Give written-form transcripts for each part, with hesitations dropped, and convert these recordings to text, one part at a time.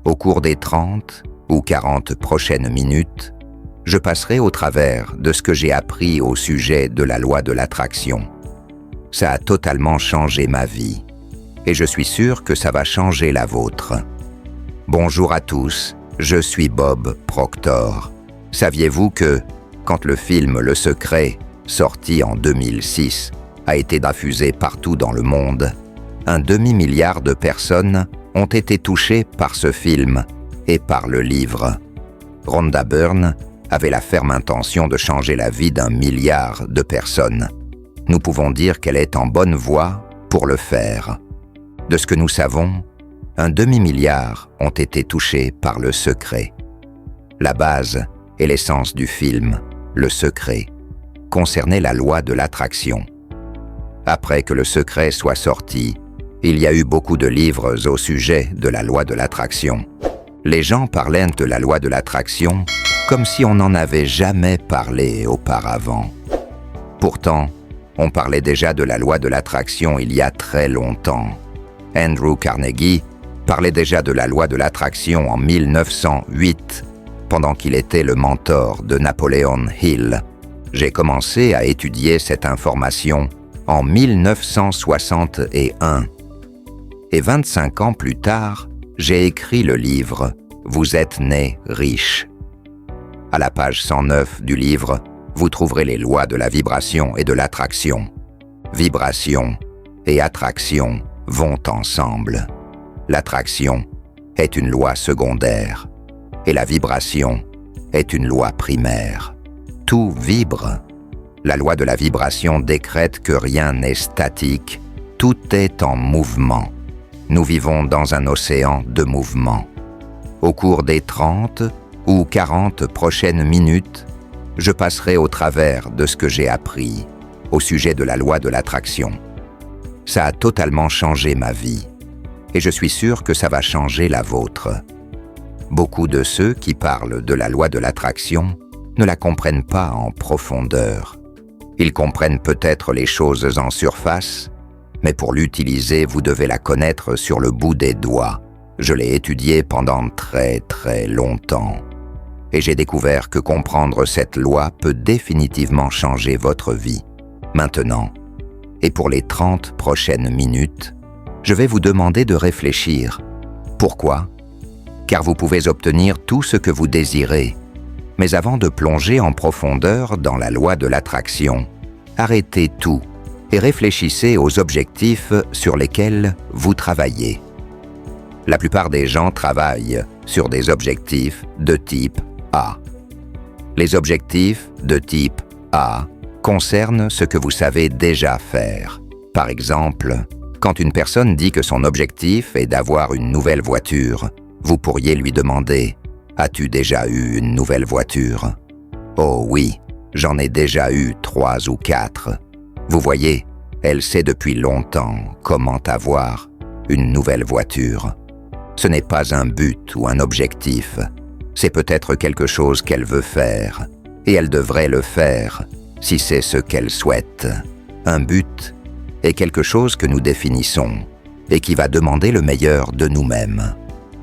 Au cours des 30 ou 40 prochaines minutes, je passerai au travers de ce que j'ai appris au sujet de la loi de l'attraction. Ça a totalement changé ma vie, et je suis sûr que ça va changer la vôtre. Bonjour à tous, je suis Bob Proctor. Saviez-vous que, quand le film Le Secret, sorti en 2006, a été diffusé partout dans le monde, 1,5 milliard de personnes ont été touchées par ce film et par le livre. Rhonda Byrne avait la ferme intention de changer la vie d'1 milliard de personnes. Nous pouvons dire qu'elle est en bonne voie pour le faire. De ce que nous savons, 1,5 milliard ont été touchés par Le Secret. La base et l'essence du film, Le Secret, concernait la loi de l'attraction. Après que Le Secret soit sorti, il y a eu beaucoup de livres au sujet de la loi de l'attraction. Les gens parlaient de la loi de l'attraction comme si on n'en avait jamais parlé auparavant. Pourtant, on parlait déjà de la loi de l'attraction il y a très longtemps. Andrew Carnegie parlait déjà de la loi de l'attraction en 1908, pendant qu'il était le mentor de Napoleon Hill. J'ai commencé à étudier cette information en 1961. Et 25 ans plus tard, j'ai écrit le livre « Vous êtes né riche ». À la page 109 du livre, vous trouverez les lois de la vibration et de l'attraction. Vibration et attraction vont ensemble. L'attraction est une loi secondaire et la vibration est une loi primaire. Tout vibre. La loi de la vibration décrète que rien n'est statique, tout est en mouvement. Nous vivons dans un océan de mouvement. Au cours des 30 ou 40 prochaines minutes, je passerai au travers de ce que j'ai appris au sujet de la loi de l'attraction. Ça a totalement changé ma vie, et je suis sûr que ça va changer la vôtre. Beaucoup de ceux qui parlent de la loi de l'attraction ne la comprennent pas en profondeur. Ils comprennent peut-être les choses en surface, mais pour l'utiliser, vous devez la connaître sur le bout des doigts. Je l'ai étudiée pendant très très longtemps. Et j'ai découvert que comprendre cette loi peut définitivement changer votre vie. Maintenant, et pour les 30 prochaines minutes, je vais vous demander de réfléchir. Pourquoi ? Car vous pouvez obtenir tout ce que vous désirez. Mais avant de plonger en profondeur dans la loi de l'attraction, arrêtez tout et réfléchissez aux objectifs sur lesquels vous travaillez. La plupart des gens travaillent sur des objectifs de type A. Les objectifs de type A concernent ce que vous savez déjà faire. Par exemple, quand une personne dit que son objectif est d'avoir une nouvelle voiture, vous pourriez lui demander « As-tu déjà eu une nouvelle voiture ?» « Oh oui, j'en ai déjà eu 3 ou 4. » Vous voyez, elle sait depuis longtemps comment avoir une nouvelle voiture. Ce n'est pas un but ou un objectif, c'est peut-être quelque chose qu'elle veut faire, et elle devrait le faire si c'est ce qu'elle souhaite. Un but est quelque chose que nous définissons et qui va demander le meilleur de nous-mêmes.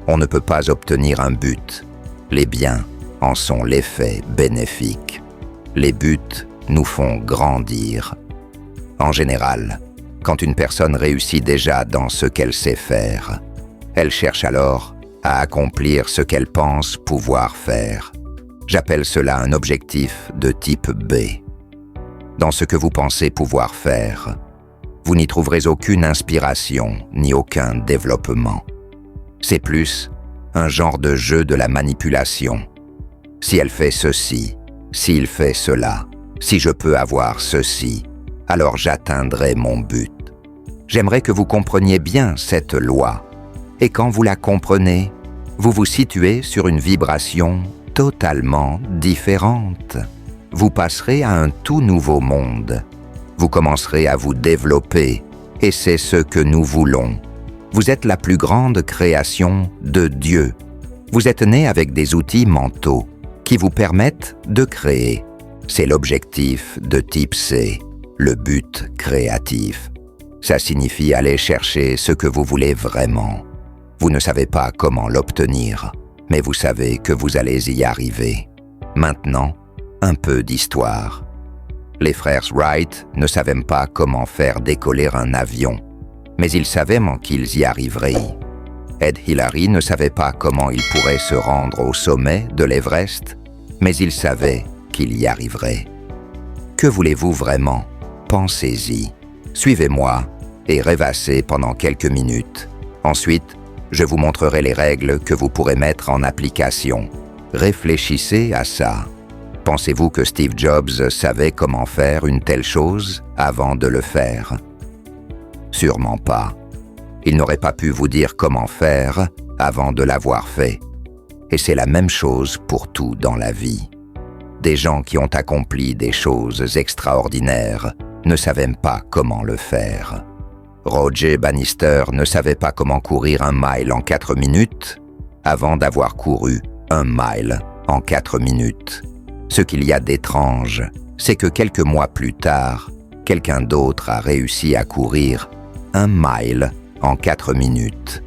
On ne peut pas obtenir un but. Les biens en sont l'effet bénéfique. Les buts nous font grandir. En général, quand une personne réussit déjà dans ce qu'elle sait faire, elle cherche alors à accomplir ce qu'elle pense pouvoir faire. J'appelle cela un objectif de type B. Dans ce que vous pensez pouvoir faire, vous n'y trouverez aucune inspiration ni aucun développement. C'est plus un genre de jeu de la manipulation. Si elle fait ceci, s'il fait cela, si je peux avoir ceci, alors j'atteindrai mon but. J'aimerais que vous compreniez bien cette loi. Et quand vous la comprenez, vous vous situez sur une vibration totalement différente. Vous passerez à un tout nouveau monde. Vous commencerez à vous développer, et c'est ce que nous voulons. Vous êtes la plus grande création de Dieu. Vous êtes né avec des outils mentaux qui vous permettent de créer. C'est l'objectif de type C, le but créatif. Ça signifie aller chercher ce que vous voulez vraiment. Vous ne savez pas comment l'obtenir, mais vous savez que vous allez y arriver. Maintenant, un peu d'histoire. Les frères Wright ne savaient pas comment faire décoller un avion, mais ils savaient qu'ils y arriveraient. Ed Hillary ne savait pas comment il pourrait se rendre au sommet de l'Everest, mais il savait qu'il y arriverait. Que voulez-vous vraiment? Pensez-y. Suivez-moi et rêvassez pendant quelques minutes. Ensuite, je vous montrerai les règles que vous pourrez mettre en application. Réfléchissez à ça. Pensez-vous que Steve Jobs savait comment faire une telle chose avant de le faire? Sûrement pas. Il n'aurait pas pu vous dire comment faire avant de l'avoir fait. Et c'est la même chose pour tout dans la vie. Des gens qui ont accompli des choses extraordinaires ne savaient pas comment le faire. Roger Bannister ne savait pas comment courir 1 mile en 4 minutes avant d'avoir couru 1 mile en 4 minutes. Ce qu'il y a d'étrange, c'est que quelques mois plus tard, quelqu'un d'autre a réussi à courir 1 mile en 4 minutes.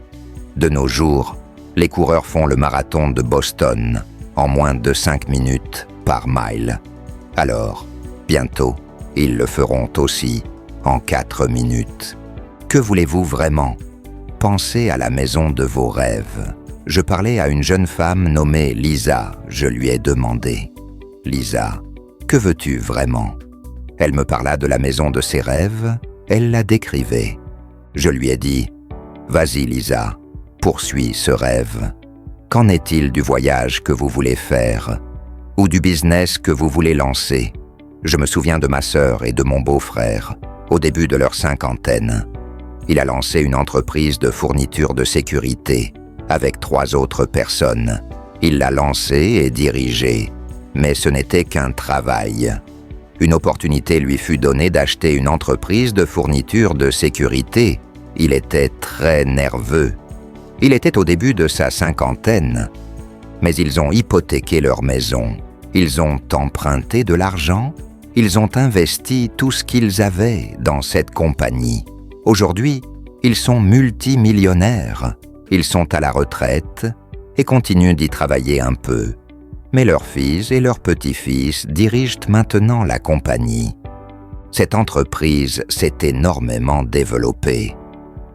De nos jours, les coureurs font le marathon de Boston en moins de 5 minutes par mile. Alors, bientôt, ils le feront aussi en 4 minutes. Que voulez-vous vraiment? Pensez à la maison de vos rêves. Je parlais à une jeune femme nommée Lisa. Je lui ai demandé: « Lisa, que veux-tu vraiment ?» Elle me parla de la maison de ses rêves. Elle la décrivait. Je lui ai dit: « Vas-y Lisa, poursuis ce rêve. Qu'en est-il du voyage que vous voulez faire? Ou du business que vous voulez lancer? » Je me souviens de ma sœur et de mon beau-frère, au début de leur cinquantaine. Il a lancé une entreprise de fourniture de sécurité avec 3 autres personnes. Il l'a lancée et dirigée, mais ce n'était qu'un travail. Une opportunité lui fut donnée d'acheter une entreprise de fourniture de sécurité. Il était très nerveux. Il était au début de sa cinquantaine, mais ils ont hypothéqué leur maison. Ils ont emprunté de l'argent. Ils ont investi tout ce qu'ils avaient dans cette compagnie. Aujourd'hui, ils sont multimillionnaires. Ils sont à la retraite et continuent d'y travailler un peu. Mais leurs fils et leurs petits-fils dirigent maintenant la compagnie. Cette entreprise s'est énormément développée.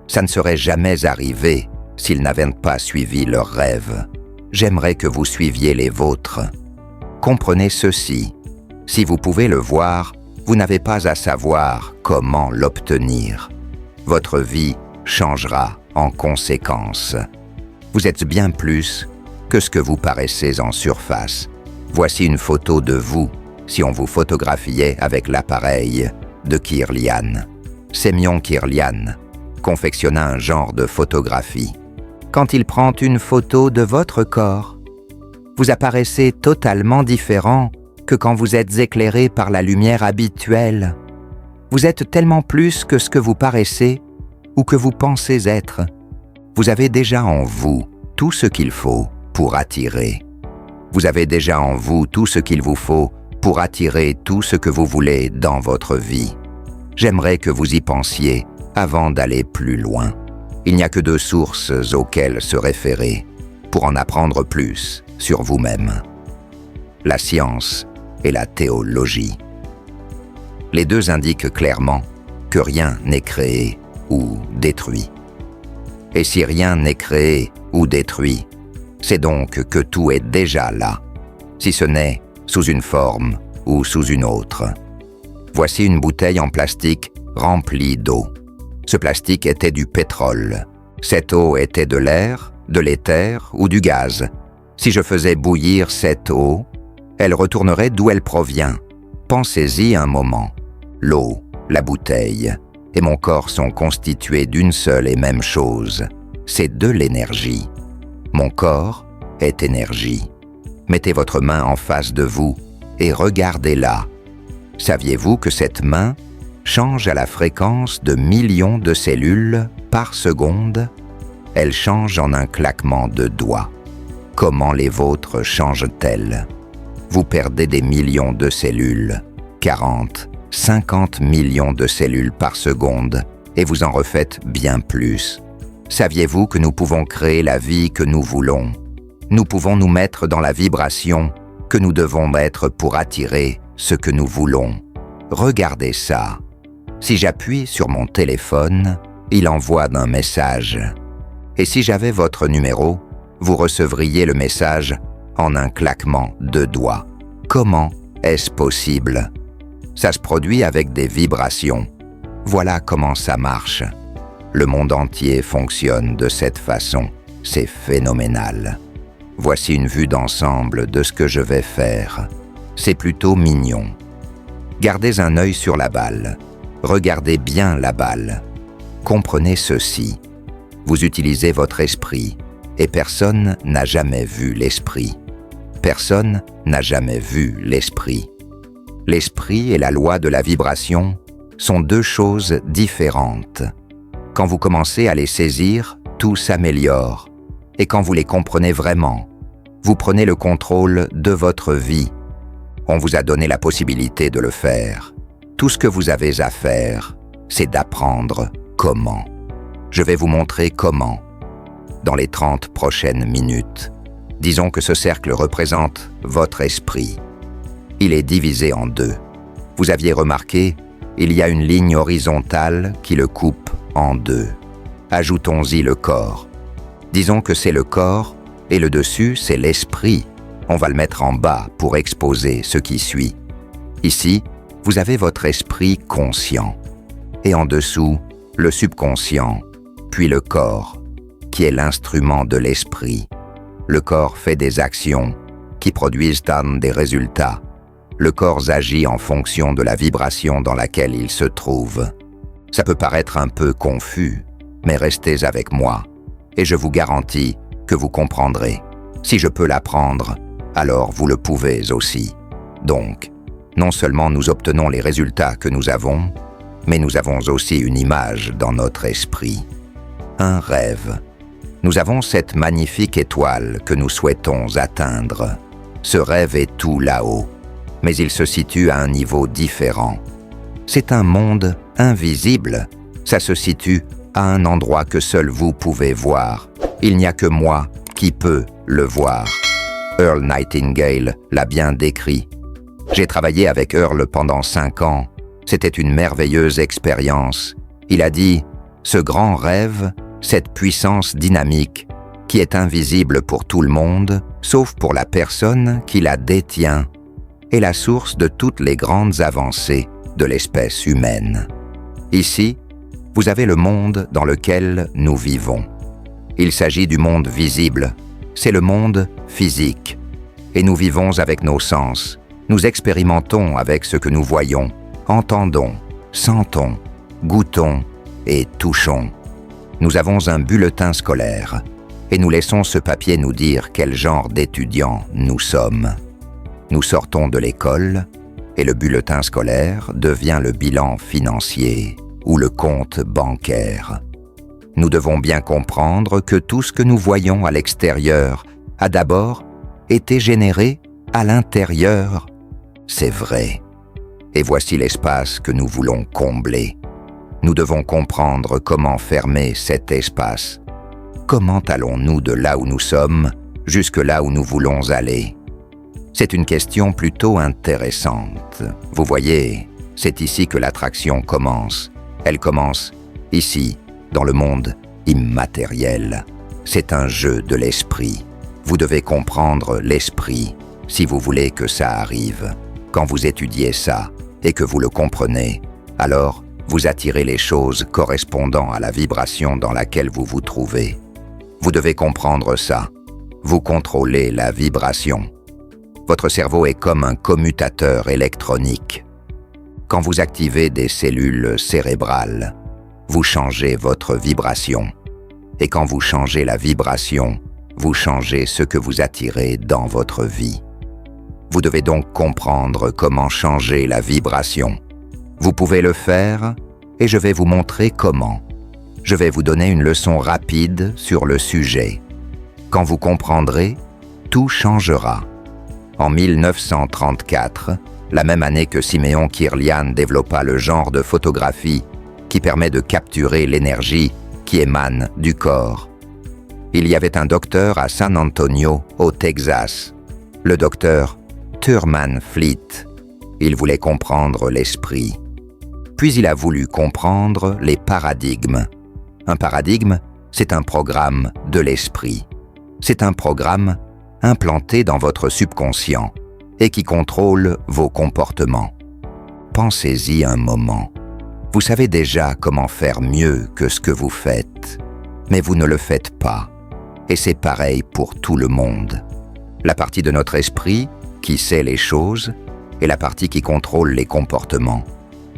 Ça ne serait jamais arrivé s'ils n'avaient pas suivi leurs rêves. J'aimerais que vous suiviez les vôtres. Comprenez ceci. Si vous pouvez le voir, vous n'avez pas à savoir comment l'obtenir. Votre vie changera en conséquence. Vous êtes bien plus que ce que vous paraissez en surface. Voici une photo de vous si on vous photographiait avec l'appareil de Kirlian. Semyon Kirlian confectionna un genre de photographie. Quand il prend une photo de votre corps, vous apparaissez totalement différent que quand vous êtes éclairé par la lumière habituelle. Vous êtes tellement plus que ce que vous paraissez ou que vous pensez être. Vous avez déjà en vous tout ce qu'il faut pour attirer. Vous avez déjà en vous tout ce qu'il vous faut pour attirer tout ce que vous voulez dans votre vie. J'aimerais que vous y pensiez avant d'aller plus loin. Il n'y a que 2 sources auxquelles se référer pour en apprendre plus sur vous-même: la science et la théologie. Les 2 indiquent clairement que rien n'est créé ou détruit. Et si rien n'est créé ou détruit, c'est donc que tout est déjà là, si ce n'est sous une forme ou sous une autre. Voici une bouteille en plastique remplie d'eau. Ce plastique était du pétrole. Cette eau était de l'air, de l'éther ou du gaz. Si je faisais bouillir cette eau, elle retournerait d'où elle provient. Pensez-y un moment. L'eau, la bouteille et mon corps sont constitués d'une seule et même chose. C'est de l'énergie. Mon corps est énergie. Mettez votre main en face de vous et regardez-la. Saviez-vous que cette main change à la fréquence de millions de cellules par seconde? Elle change en un claquement de doigts. Comment les vôtres changent-elles? Vous perdez des millions de cellules, 40, 50 millions de cellules par seconde, et vous en refaites bien plus. Saviez-vous que nous pouvons créer la vie que nous voulons? Nous pouvons nous mettre dans la vibration que nous devons mettre pour attirer ce que nous voulons. Regardez ça. Si j'appuie sur mon téléphone, il envoie un message. Et si j'avais votre numéro, vous recevriez le message en un claquement de doigts. Comment est-ce possible? Ça se produit avec des vibrations. Voilà comment ça marche. Le monde entier fonctionne de cette façon. C'est phénoménal. Voici une vue d'ensemble de ce que je vais faire. C'est plutôt mignon. Gardez un œil sur la balle. Regardez bien la balle. Comprenez ceci. Vous utilisez votre esprit, et personne n'a jamais vu l'esprit. Personne n'a jamais vu l'esprit. L'esprit et la loi de la vibration sont deux choses différentes. Quand vous commencez à les saisir, tout s'améliore. Et quand vous les comprenez vraiment, vous prenez le contrôle de votre vie. On vous a donné la possibilité de le faire. Tout ce que vous avez à faire, c'est d'apprendre comment. Je vais vous montrer comment. Dans les 30 prochaines minutes, disons que ce cercle représente votre esprit. Il est divisé en deux. Vous aviez remarqué, il y a une ligne horizontale qui le coupe en deux. Ajoutons-y le corps. Disons que c'est le corps et le dessus, c'est l'esprit. On va le mettre en bas pour exposer ce qui suit. Ici, vous avez votre esprit conscient. Et en dessous, le subconscient, puis le corps, qui est l'instrument de l'esprit. Le corps fait des actions qui produisent des résultats. Le corps agit en fonction de la vibration dans laquelle il se trouve. Ça peut paraître un peu confus, mais restez avec moi, et je vous garantis que vous comprendrez. Si je peux l'apprendre, alors vous le pouvez aussi. Donc, non seulement nous obtenons les résultats que nous avons, mais nous avons aussi une image dans notre esprit. Un rêve. Nous avons cette magnifique étoile que nous souhaitons atteindre. Ce rêve est tout là-haut, mais il se situe à un niveau différent. C'est un monde invisible. Ça se situe à un endroit que seul vous pouvez voir. Il n'y a que moi qui peux le voir. Earl Nightingale l'a bien décrit. J'ai travaillé avec Earl pendant 5 ans. C'était une merveilleuse expérience. Il a dit « Ce grand rêve, cette puissance dynamique, qui est invisible pour tout le monde, sauf pour la personne qui la détient, est la source de toutes les grandes avancées de l'espèce humaine. Ici, vous avez le monde dans lequel nous vivons. Il s'agit du monde visible, c'est le monde physique. Et nous vivons avec nos sens. Nous expérimentons avec ce que nous voyons, entendons, sentons, goûtons et touchons. Nous avons un bulletin scolaire et nous laissons ce papier nous dire quel genre d'étudiants nous sommes. Nous sortons de l'école et le bulletin scolaire devient le bilan financier ou le compte bancaire. Nous devons bien comprendre que tout ce que nous voyons à l'extérieur a d'abord été généré à l'intérieur. C'est vrai. Et voici l'espace que nous voulons combler. Nous devons comprendre comment fermer cet espace. Comment allons-nous de là où nous sommes jusque là où nous voulons aller? C'est une question plutôt intéressante. Vous voyez, c'est ici que l'attraction commence. Elle commence ici, dans le monde immatériel. C'est un jeu de l'esprit. Vous devez comprendre l'esprit si vous voulez que ça arrive. Quand vous étudiez ça et que vous le comprenez, alors vous attirez les choses correspondant à la vibration dans laquelle vous vous trouvez. Vous devez comprendre ça. Vous contrôlez la vibration. Votre cerveau est comme un commutateur électronique. Quand vous activez des cellules cérébrales, vous changez votre vibration. Et quand vous changez la vibration, vous changez ce que vous attirez dans votre vie. Vous devez donc comprendre comment changer la vibration. Vous pouvez le faire et je vais vous montrer comment. Je vais vous donner une leçon rapide sur le sujet. Quand vous comprendrez, tout changera. En 1934, la même année que Siméon Kirlian développa le genre de photographie qui permet de capturer l'énergie qui émane du corps. Il y avait un docteur à San Antonio, au Texas, le docteur Thurman Fleet. Il voulait comprendre l'esprit. Puis il a voulu comprendre les paradigmes. Un paradigme, c'est un programme de l'esprit. C'est un programme implanté dans votre subconscient et qui contrôle vos comportements. Pensez-y un moment. Vous savez déjà comment faire mieux que ce que vous faites, mais vous ne le faites pas. Et c'est pareil pour tout le monde. La partie de notre esprit qui sait les choses et la partie qui contrôle les comportements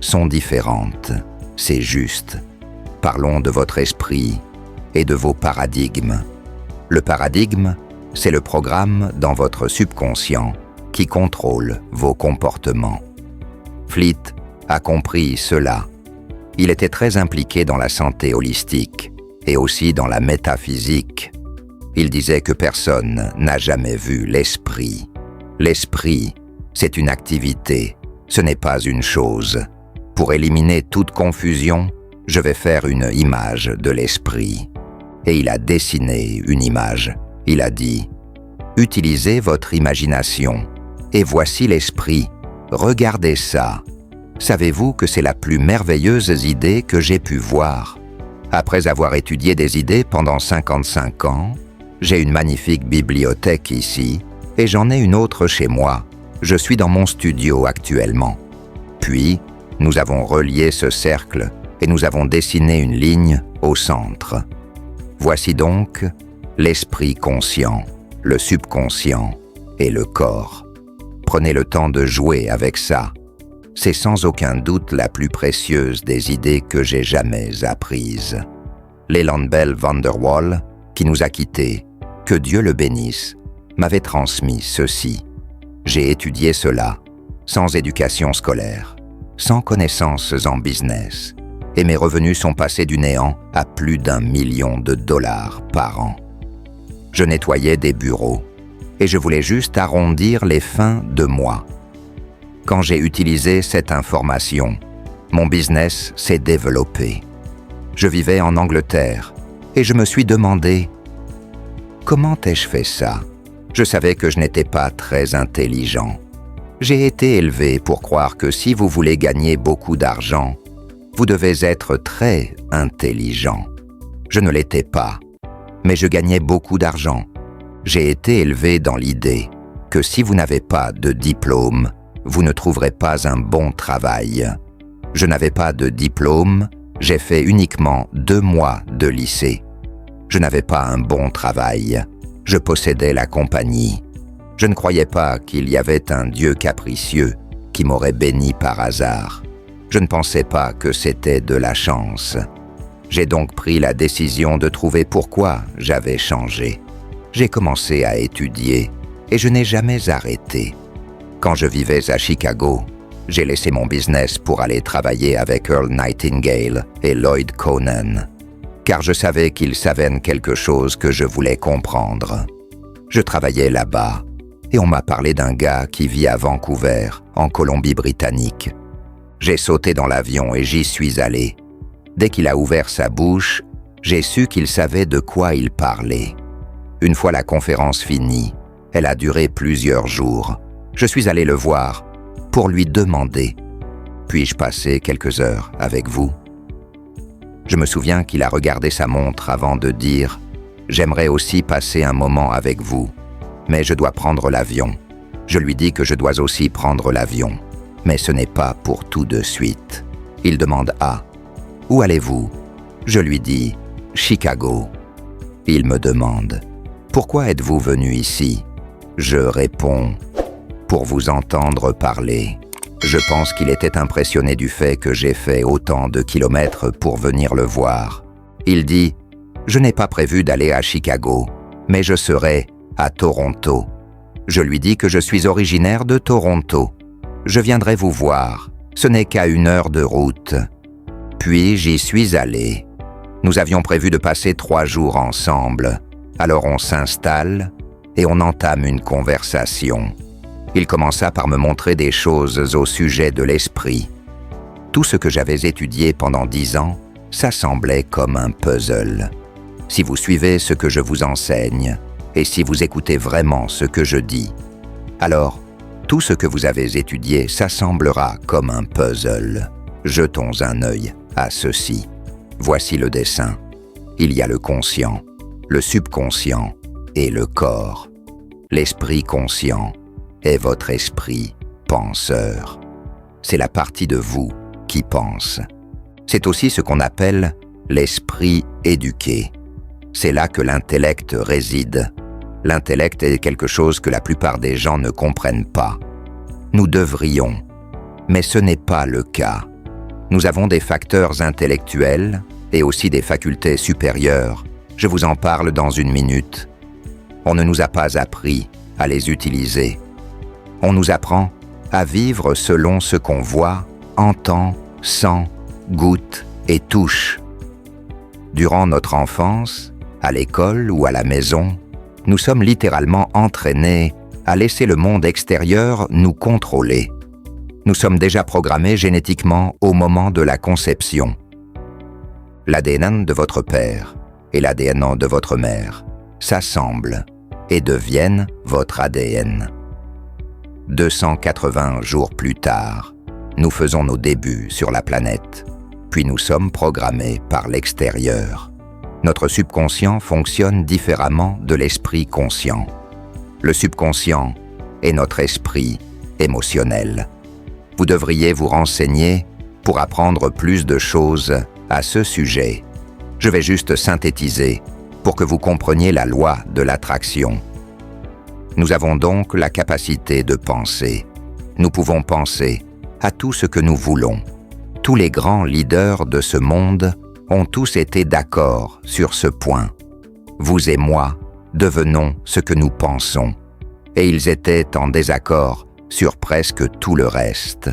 sont différentes. C'est juste. Parlons de votre esprit et de vos paradigmes. Le paradigme, c'est le programme dans votre subconscient qui contrôle vos comportements. Fleet a compris cela. Il était très impliqué dans la santé holistique et aussi dans la métaphysique. Il disait que personne n'a jamais vu l'esprit. L'esprit, c'est une activité, ce n'est pas une chose. Pour éliminer toute confusion, je vais faire une image de l'esprit. Et il a dessiné une image. Il a dit « Utilisez votre imagination, et voici l'esprit. Regardez ça. Savez-vous que c'est la plus merveilleuse idée que j'ai pu voir? Après avoir étudié des idées pendant 55 ans, j'ai une magnifique bibliothèque ici, et j'en ai une autre chez moi. Je suis dans mon studio actuellement. Puis, nous avons relié ce cercle et nous avons dessiné une ligne au centre. Voici donc l'esprit conscient, le subconscient et le corps. Prenez le temps de jouer avec ça. C'est sans aucun doute la plus précieuse des idées que j'ai jamais apprises. Leland Bell Vanderwall, qui nous a quittés, que Dieu le bénisse, m'avait transmis ceci. J'ai étudié cela, sans éducation scolaire, sans connaissances en business, et mes revenus sont passés du néant à plus d'1 million de dollars par an. Je nettoyais des bureaux, et je voulais juste arrondir les fins de mois. Quand j'ai utilisé cette information, mon business s'est développé. Je vivais en Angleterre, et je me suis demandé « Comment ai-je fait ça ?» Je savais que je n'étais pas très intelligent. J'ai été élevé pour croire que si vous voulez gagner beaucoup d'argent, vous devez être très intelligent. Je ne l'étais pas, mais je gagnais beaucoup d'argent. J'ai été élevé dans l'idée que si vous n'avez pas de diplôme, vous ne trouverez pas un bon travail. Je n'avais pas de diplôme, j'ai fait uniquement 2 mois de lycée. Je n'avais pas un bon travail. Je possédais la compagnie. Je ne croyais pas qu'il y avait un Dieu capricieux qui m'aurait béni par hasard. Je ne pensais pas que c'était de la chance. J'ai donc pris la décision de trouver pourquoi j'avais changé. J'ai commencé à étudier et je n'ai jamais arrêté. Quand je vivais à Chicago, j'ai laissé mon business pour aller travailler avec Earl Nightingale et Lloyd Conan, car je savais qu'ils savaient quelque chose que je voulais comprendre. Je travaillais là-bas, et on m'a parlé d'un gars qui vit à Vancouver, en Colombie-Britannique. J'ai sauté dans l'avion et j'y suis allé. Dès qu'il a ouvert sa bouche, j'ai su qu'il savait de quoi il parlait. Une fois la conférence finie, elle a duré plusieurs jours. Je suis allé le voir pour lui demander « Puis-je passer quelques heures avec vous ?» Je me souviens qu'il a regardé sa montre avant de dire « J'aimerais aussi passer un moment avec vous, mais je dois prendre l'avion. » Je lui dis que je dois aussi prendre l'avion, mais ce n'est pas pour tout de suite. Il demande « Ah, où allez-vous ?» Je lui dis « Chicago. » Il me demande « Pourquoi êtes-vous venu ici ?» Je réponds « Pour vous entendre parler. » Je pense qu'il était impressionné du fait que j'ai fait autant de kilomètres pour venir le voir. Il dit « Je n'ai pas prévu d'aller à Chicago, mais je serai à Toronto. » Je lui dis que je suis originaire de Toronto. Je viendrai vous voir, ce n'est qu'à 1 heure de route. Puis j'y suis allé. Nous avions prévu de passer 3 jours ensemble. Alors on s'installe et on entame une conversation. Il commença par me montrer des choses au sujet de l'esprit. Tout ce que j'avais étudié pendant 10 ans ça semblait comme un puzzle. Si vous suivez ce que je vous enseigne, et si vous écoutez vraiment ce que je dis, alors tout ce que vous avez étudié s'assemblera comme un puzzle. Jetons un œil à ceci. Voici le dessin. Il y a le conscient, le subconscient et le corps. L'esprit conscient est votre esprit penseur. C'est la partie de vous qui pense. C'est aussi ce qu'on appelle l'esprit éduqué. C'est là que l'intellect réside. L'intellect est quelque chose que la plupart des gens ne comprennent pas. Nous devrions, mais ce n'est pas le cas. Nous avons des facteurs intellectuels et aussi des facultés supérieures. Je vous en parle dans une minute. On ne nous a pas appris à les utiliser. On nous apprend à vivre selon ce qu'on voit, entend, sent, goûte et touche. Durant notre enfance, à l'école ou à la maison, nous sommes littéralement entraînés à laisser le monde extérieur nous contrôler. Nous sommes déjà programmés génétiquement au moment de la conception. L'ADN de votre père et l'ADN de votre mère s'assemblent et deviennent votre ADN. 280 jours plus tard, nous faisons nos débuts sur la planète, puis nous sommes programmés par l'extérieur. Notre subconscient fonctionne différemment de l'esprit conscient. Le subconscient est notre esprit émotionnel. Vous devriez vous renseigner pour apprendre plus de choses à ce sujet. Je vais juste synthétiser pour que vous compreniez la loi de l'attraction. Nous avons donc la capacité de penser. Nous pouvons penser à tout ce que nous voulons. Tous les grands leaders de ce monde ont tous été d'accord sur ce point. Vous et moi devenons ce que nous pensons. Et ils étaient en désaccord sur presque tout le reste.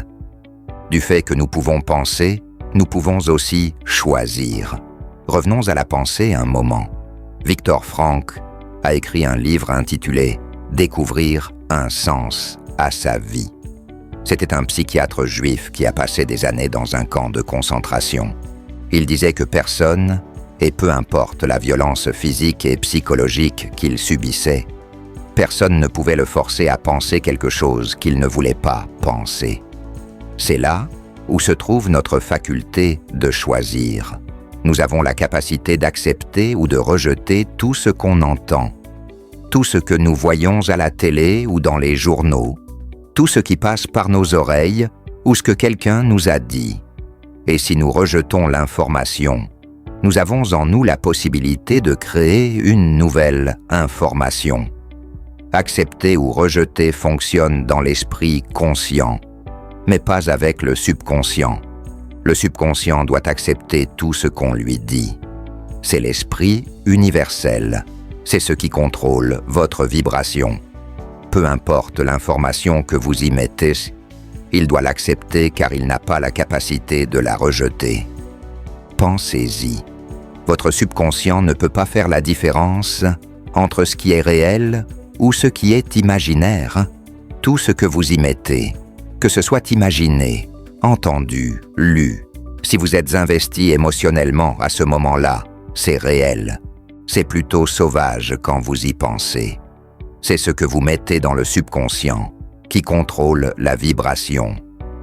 Du fait que nous pouvons penser, nous pouvons aussi choisir. Revenons à la pensée un moment. Viktor Frankl a écrit un livre intitulé « Découvrir un sens à sa vie ». C'était un psychiatre juif qui a passé des années dans un camp de concentration. Il disait que personne, et peu importe la violence physique et psychologique qu'il subissait, personne ne pouvait le forcer à penser quelque chose qu'il ne voulait pas penser. C'est là où se trouve notre faculté de choisir. Nous avons la capacité d'accepter ou de rejeter tout ce qu'on entend, tout ce que nous voyons à la télé ou dans les journaux, tout ce qui passe par nos oreilles ou ce que quelqu'un nous a dit. Et si nous rejetons l'information, nous avons en nous la possibilité de créer une nouvelle information. Accepter ou rejeter fonctionne dans l'esprit conscient, mais pas avec le subconscient. Le subconscient doit accepter tout ce qu'on lui dit. C'est l'esprit universel. C'est ce qui contrôle votre vibration. Peu importe l'information que vous y mettez, il doit l'accepter car il n'a pas la capacité de la rejeter. Pensez-y. Votre subconscient ne peut pas faire la différence entre ce qui est réel ou ce qui est imaginaire. Tout ce que vous y mettez, que ce soit imaginé, entendu, lu, si vous êtes investi émotionnellement à ce moment-là, c'est réel. C'est plutôt sauvage quand vous y pensez. C'est ce que vous mettez dans le subconscient qui contrôle la vibration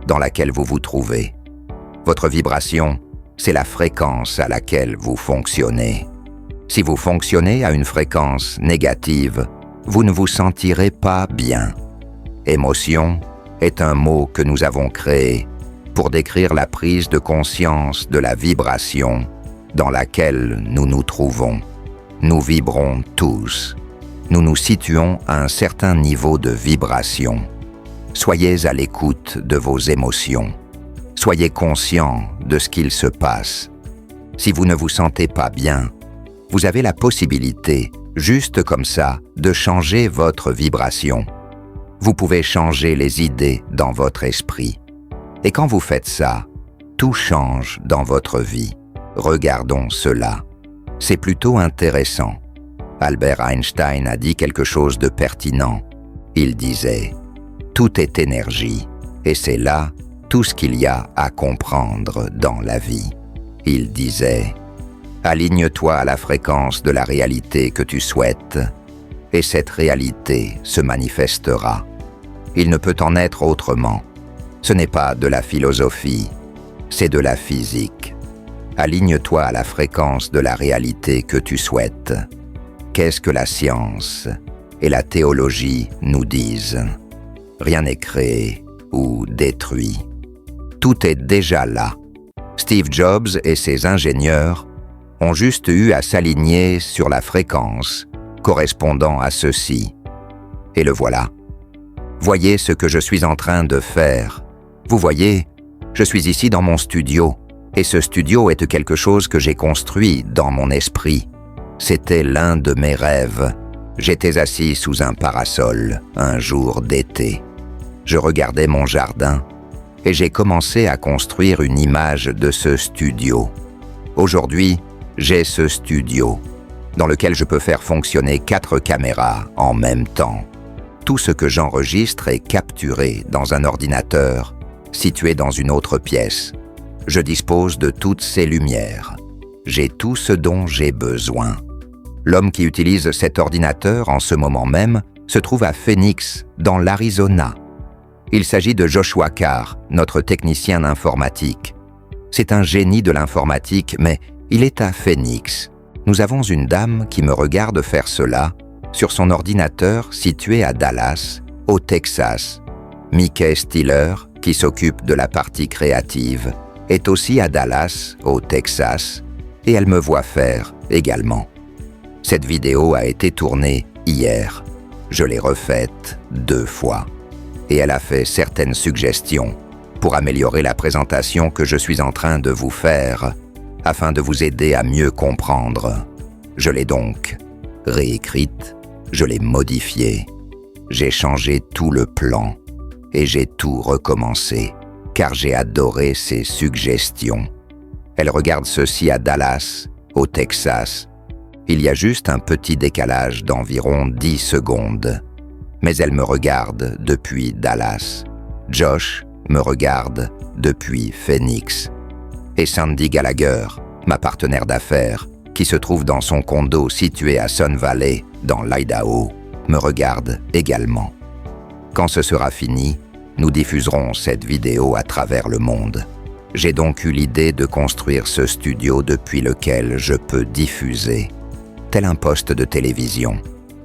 dans laquelle vous vous trouvez. Votre vibration, c'est la fréquence à laquelle vous fonctionnez. Si vous fonctionnez à une fréquence négative, vous ne vous sentirez pas bien. Émotion est un mot que nous avons créé pour décrire la prise de conscience de la vibration dans laquelle nous nous trouvons. Nous vibrons tous. Nous nous situons à un certain niveau de vibration. Soyez à l'écoute de vos émotions. Soyez conscient de ce qu'il se passe. Si vous ne vous sentez pas bien, vous avez la possibilité, juste comme ça, de changer votre vibration. Vous pouvez changer les idées dans votre esprit. Et quand vous faites ça, tout change dans votre vie. Regardons cela. C'est plutôt intéressant. Albert Einstein a dit quelque chose de pertinent. Il disait « Tout est énergie, et c'est là tout ce qu'il y a à comprendre dans la vie. » Il disait « Aligne-toi à la fréquence de la réalité que tu souhaites, et cette réalité se manifestera. Il ne peut en être autrement. Ce n'est pas de la philosophie, c'est de la physique. Aligne-toi à la fréquence de la réalité que tu souhaites. » Qu'est-ce que la science et la théologie nous disent? Rien n'est créé ou détruit. Tout est déjà là. Steve Jobs et ses ingénieurs ont juste eu à s'aligner sur la fréquence correspondant à ceci. Et le voilà. Voyez ce que je suis en train de faire. Vous voyez, je suis ici dans mon studio, et ce studio est quelque chose que j'ai construit dans mon esprit. C'était l'un de mes rêves. J'étais assis sous un parasol, un jour d'été. Je regardais mon jardin, et j'ai commencé à construire une image de ce studio. Aujourd'hui, j'ai ce studio, dans lequel je peux faire fonctionner 4 caméras en même temps. Tout ce que j'enregistre est capturé dans un ordinateur situé dans une autre pièce. Je dispose de toutes ces lumières. J'ai tout ce dont j'ai besoin. L'homme qui utilise cet ordinateur en ce moment même se trouve à Phoenix, dans l'Arizona. Il s'agit de Joshua Carr, notre technicien informatique. C'est un génie de l'informatique, mais il est à Phoenix. Nous avons une dame qui me regarde faire cela sur son ordinateur situé à Dallas, au Texas. Mickey Stiller, qui s'occupe de la partie créative, est aussi à Dallas, au Texas, et elle me voit faire également. Cette vidéo a été tournée hier. Je l'ai refaite 2 fois. Et elle a fait certaines suggestions pour améliorer la présentation que je suis en train de vous faire, afin de vous aider à mieux comprendre. Je l'ai donc réécrite, je l'ai modifiée, j'ai changé tout le plan et j'ai tout recommencé, car j'ai adoré ces suggestions. Elle regarde ceci à Dallas, au Texas. Il y a juste un petit décalage d'environ 10 secondes. Mais elle me regarde depuis Dallas. Josh me regarde depuis Phoenix. Et Sandy Gallagher, ma partenaire d'affaires, qui se trouve dans son condo situé à Sun Valley, dans l'Idaho, me regarde également. Quand ce sera fini, nous diffuserons cette vidéo à travers le monde. J'ai donc eu l'idée de construire ce studio depuis lequel je peux diffuser, tel un poste de télévision.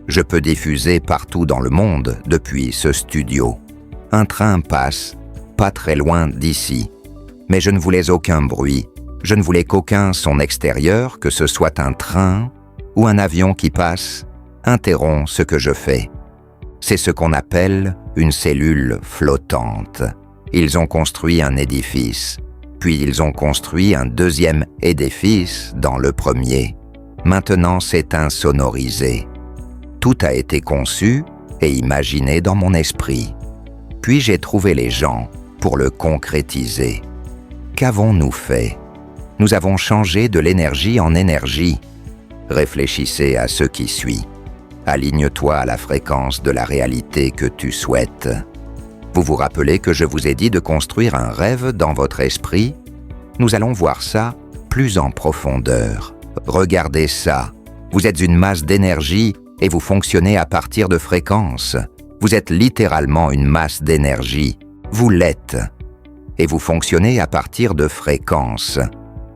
Je peux diffuser partout dans le monde depuis ce studio. Un train passe, pas très loin d'ici. Mais je ne voulais aucun bruit. Je ne voulais qu'aucun son extérieur, que ce soit un train ou un avion qui passe, interrompt ce que je fais. C'est ce qu'on appelle une cellule flottante. Ils ont construit un édifice, puis ils ont construit un deuxième édifice dans le premier. Maintenant, c'est insonorisé. Tout a été conçu et imaginé dans mon esprit. Puis j'ai trouvé les gens pour le concrétiser. Qu'avons-nous fait? Nous avons changé de l'énergie en énergie. Réfléchissez à ce qui suit. Aligne-toi à la fréquence de la réalité que tu souhaites. Vous vous rappelez que je vous ai dit de construire un rêve dans votre esprit? Nous allons voir ça plus en profondeur. Regardez ça. Vous êtes une masse d'énergie et vous fonctionnez à partir de fréquences. Vous êtes littéralement une masse d'énergie. Vous l'êtes. Et vous fonctionnez à partir de fréquences.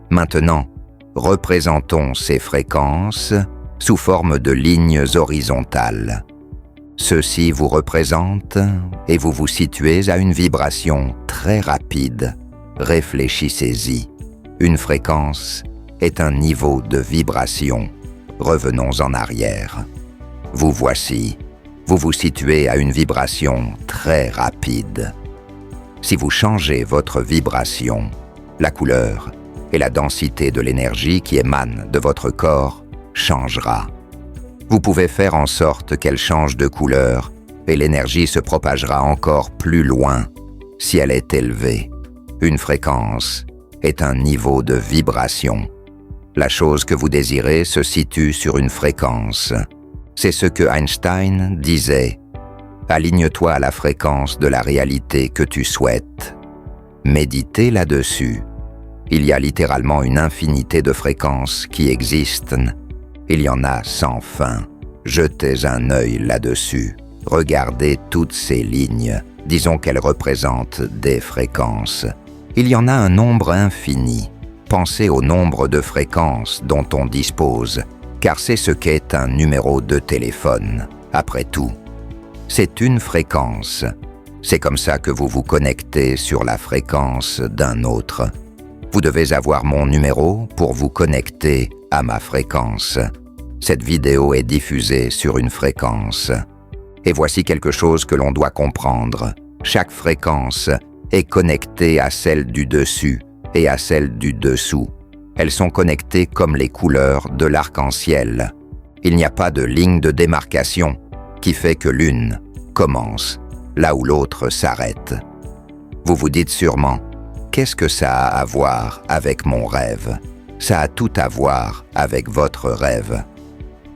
Maintenant, représentons ces fréquences sous forme de lignes horizontales. Ceci vous représente et vous vous situez à une vibration très rapide. Réfléchissez-y. Une fréquence est un niveau de vibration. Revenons en arrière. Vous voici. Vous vous situez à une vibration très rapide. Si vous changez votre vibration, la couleur et la densité de l'énergie qui émane de votre corps changera. Vous pouvez faire en sorte qu'elle change de couleur et l'énergie se propagera encore plus loin si elle est élevée. Une fréquence est un niveau de vibration. La chose que vous désirez se situe sur une fréquence. C'est ce que Einstein disait. Aligne-toi à la fréquence de la réalité que tu souhaites. Méditez là-dessus. Il y a littéralement une infinité de fréquences qui existent. Il y en a sans fin. Jetez un œil là-dessus. Regardez toutes ces lignes. Disons qu'elles représentent des fréquences. Il y en a un nombre infini. Pensez au nombre de fréquences dont on dispose, car c'est ce qu'est un numéro de téléphone, après tout. C'est une fréquence. C'est comme ça que vous vous connectez sur la fréquence d'un autre. Vous devez avoir mon numéro pour vous connecter à ma fréquence. Cette vidéo est diffusée sur une fréquence. Et voici quelque chose que l'on doit comprendre. Chaque fréquence est connectée à celle du dessus et à celle du dessous. Elles sont connectées comme les couleurs de l'arc-en-ciel. Il n'y a pas de ligne de démarcation qui fait que l'une commence là où l'autre s'arrête. Vous vous dites sûrement, qu'est-ce que ça a à voir avec mon rêve? Ça a tout à voir avec votre rêve.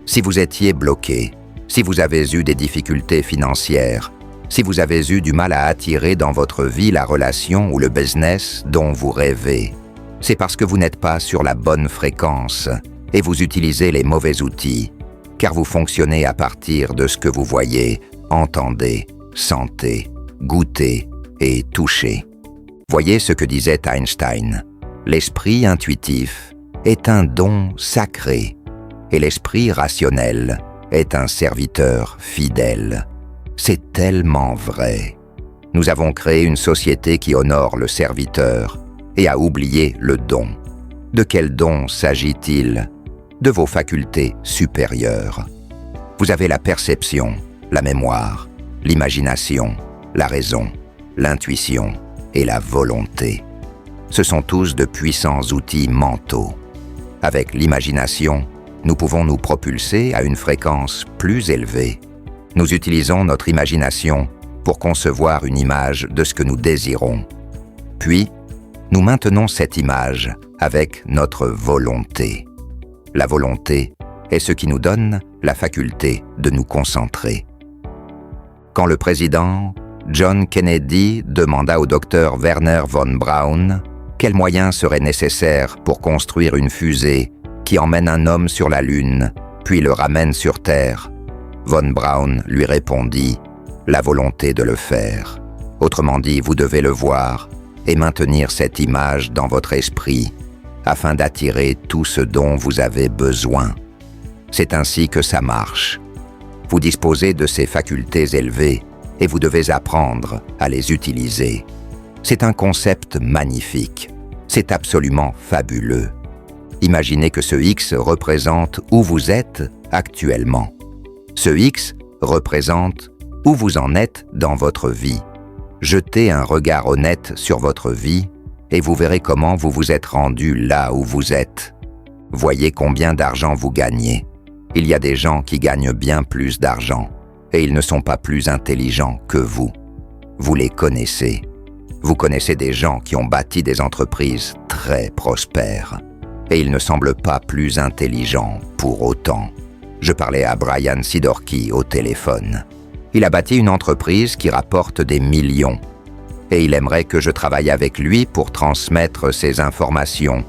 Si vous étiez bloqué, si vous avez eu des difficultés financières, si vous avez eu du mal à attirer dans votre vie la relation ou le business dont vous rêvez, c'est parce que vous n'êtes pas sur la bonne fréquence et vous utilisez les mauvais outils, car vous fonctionnez à partir de ce que vous voyez, entendez, sentez, goûtez et touchez. Voyez ce que disait Einstein. L'esprit intuitif est un don sacré et l'esprit rationnel est un serviteur fidèle. C'est tellement vrai. Nous avons créé une société qui honore le serviteur et a oublié le don. De quel don s'agit-il? De vos facultés supérieures. Vous avez la perception, la mémoire, l'imagination, la raison, l'intuition et la volonté. Ce sont tous de puissants outils mentaux. Avec l'imagination, nous pouvons nous propulser à une fréquence plus élevée. Nous utilisons notre imagination pour concevoir une image de ce que nous désirons. Puis, nous maintenons cette image avec notre volonté. La volonté est ce qui nous donne la faculté de nous concentrer. Quand le président John Kennedy demanda au docteur Wernher von Braun quels moyens seraient nécessaires pour construire une fusée qui emmène un homme sur la Lune, puis le ramène sur Terre, von Braun lui répondit « la volonté de le faire ». Autrement dit, vous devez le voir et maintenir cette image dans votre esprit afin d'attirer tout ce dont vous avez besoin. C'est ainsi que ça marche. Vous disposez de ces facultés élevées et vous devez apprendre à les utiliser. C'est un concept magnifique. C'est absolument fabuleux. Imaginez que ce X représente où vous êtes actuellement. Ce X représente où vous en êtes dans votre vie. Jetez un regard honnête sur votre vie et vous verrez comment vous vous êtes rendu là où vous êtes. Voyez combien d'argent vous gagnez. Il y a des gens qui gagnent bien plus d'argent et ils ne sont pas plus intelligents que vous. Vous les connaissez. Vous connaissez des gens qui ont bâti des entreprises très prospères et ils ne semblent pas plus intelligents pour autant. Je parlais à Brian Sidorki au téléphone. Il a bâti une entreprise qui rapporte des millions et il aimerait que je travaille avec lui pour transmettre ces informations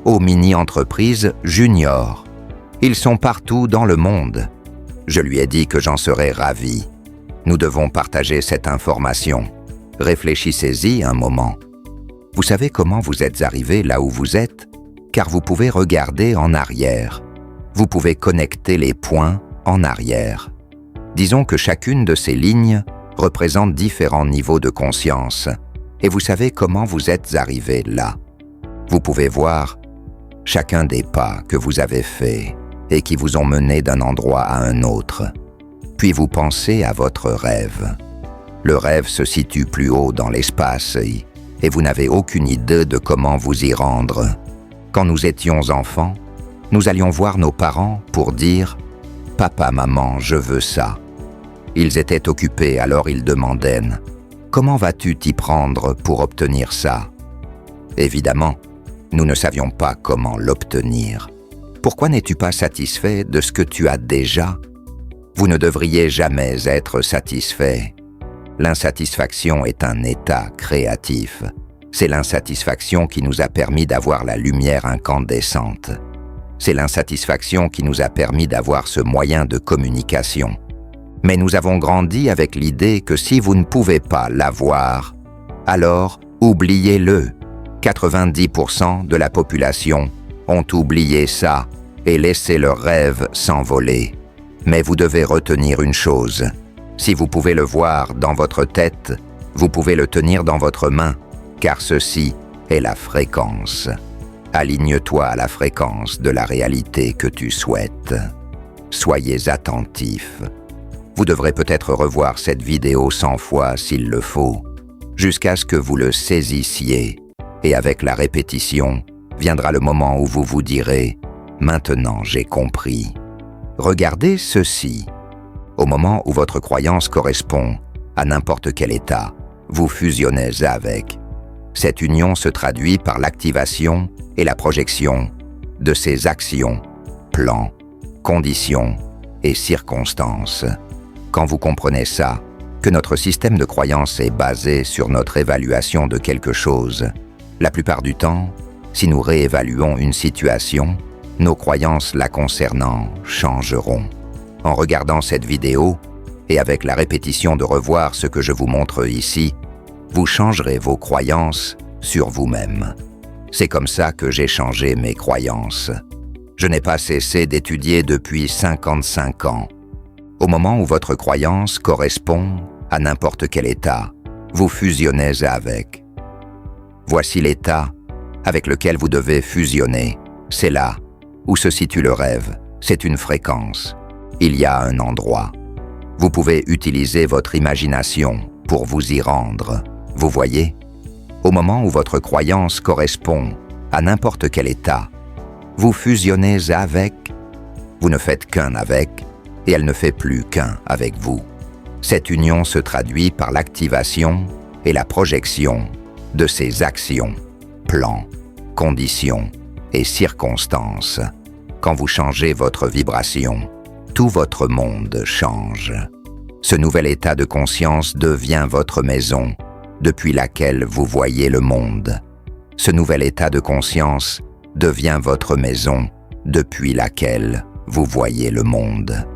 aux mini-entreprises juniors. Ils sont partout dans le monde. Je lui ai dit que j'en serais ravi. Nous devons partager cette information. Réfléchissez-y un moment. Vous savez comment vous êtes arrivé là où vous êtes? Car vous pouvez regarder en arrière. Vous pouvez connecter les points en arrière. Disons que chacune de ces lignes représente différents niveaux de conscience et vous savez comment vous êtes arrivé là. Vous pouvez voir chacun des pas que vous avez faits et qui vous ont mené d'un endroit à un autre. Puis vous pensez à votre rêve. Le rêve se situe plus haut dans l'espace et vous n'avez aucune idée de comment vous y rendre. Quand nous étions enfants, nous allions voir nos parents pour dire « Papa, maman, je veux ça ». Ils étaient occupés, alors ils demandaient « Comment vas-tu t'y prendre pour obtenir ça ?» Évidemment, nous ne savions pas comment l'obtenir. Pourquoi n'es-tu pas satisfait de ce que tu as déjà? Vous ne devriez jamais être satisfait. L'insatisfaction est un état créatif. C'est l'insatisfaction qui nous a permis d'avoir la lumière incandescente. C'est l'insatisfaction qui nous a permis d'avoir ce moyen de communication. Mais nous avons grandi avec l'idée que si vous ne pouvez pas l'avoir, alors oubliez-le. 90% de la population ont oublié ça et laissé leur rêve s'envoler. Mais vous devez retenir une chose. Si vous pouvez le voir dans votre tête, vous pouvez le tenir dans votre main, car ceci est la fréquence. Aligne-toi à la fréquence de la réalité que tu souhaites. Soyez attentif. Vous devrez peut-être revoir cette vidéo 100 fois s'il le faut, jusqu'à ce que vous le saisissiez. Et avec la répétition, viendra le moment où vous vous direz « Maintenant j'ai compris ». Regardez ceci. Au moment où votre croyance correspond à n'importe quel état, vous fusionnez avec. Cette union se traduit par l'activation et la projection de ces actions, plans, conditions et circonstances. Quand vous comprenez ça, que notre système de croyance est basé sur notre évaluation de quelque chose, la plupart du temps, si nous réévaluons une situation, nos croyances la concernant changeront. En regardant cette vidéo, et avec la répétition de revoir ce que je vous montre ici, vous changerez vos croyances sur vous-même. C'est comme ça que j'ai changé mes croyances. Je n'ai pas cessé d'étudier depuis 55 ans. Au moment où votre croyance correspond à n'importe quel état, vous fusionnez avec. Voici l'état avec lequel vous devez fusionner. C'est là où se situe le rêve. C'est une fréquence. Il y a un endroit. Vous pouvez utiliser votre imagination pour vous y rendre. Vous voyez? Au moment où votre croyance correspond à n'importe quel état, vous fusionnez avec. Vous ne faites qu'un avec, et elle ne fait plus qu'un avec vous. Cette union se traduit par l'activation et la projection de ces actions, plans, conditions et circonstances. Quand vous changez votre vibration, tout votre monde change. Ce nouvel état de conscience devient votre maison, depuis laquelle vous voyez le monde. Ce nouvel état de conscience devient votre maison, depuis laquelle vous voyez le monde.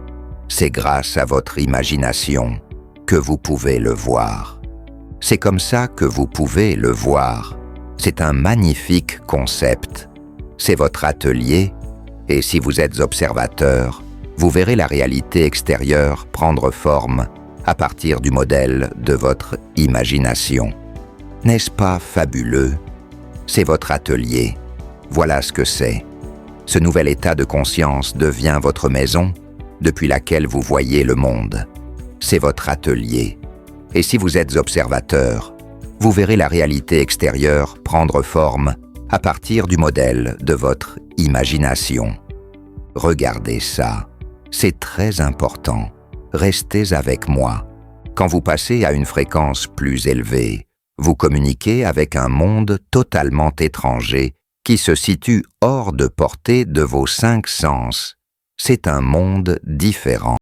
C'est grâce à votre imagination que vous pouvez le voir. C'est comme ça que vous pouvez le voir. C'est un magnifique concept. C'est votre atelier, et si vous êtes observateur, vous verrez la réalité extérieure prendre forme à partir du modèle de votre imagination. N'est-ce pas fabuleux? C'est votre atelier. Voilà ce que c'est. Ce nouvel état de conscience devient votre maison, depuis laquelle vous voyez le monde. C'est votre atelier. Et si vous êtes observateur, vous verrez la réalité extérieure prendre forme à partir du modèle de votre imagination. Regardez ça. C'est très important. Restez avec moi. Quand vous passez à une fréquence plus élevée, vous communiquez avec un monde totalement étranger qui se situe hors de portée de vos 5 sens. C'est un monde différent.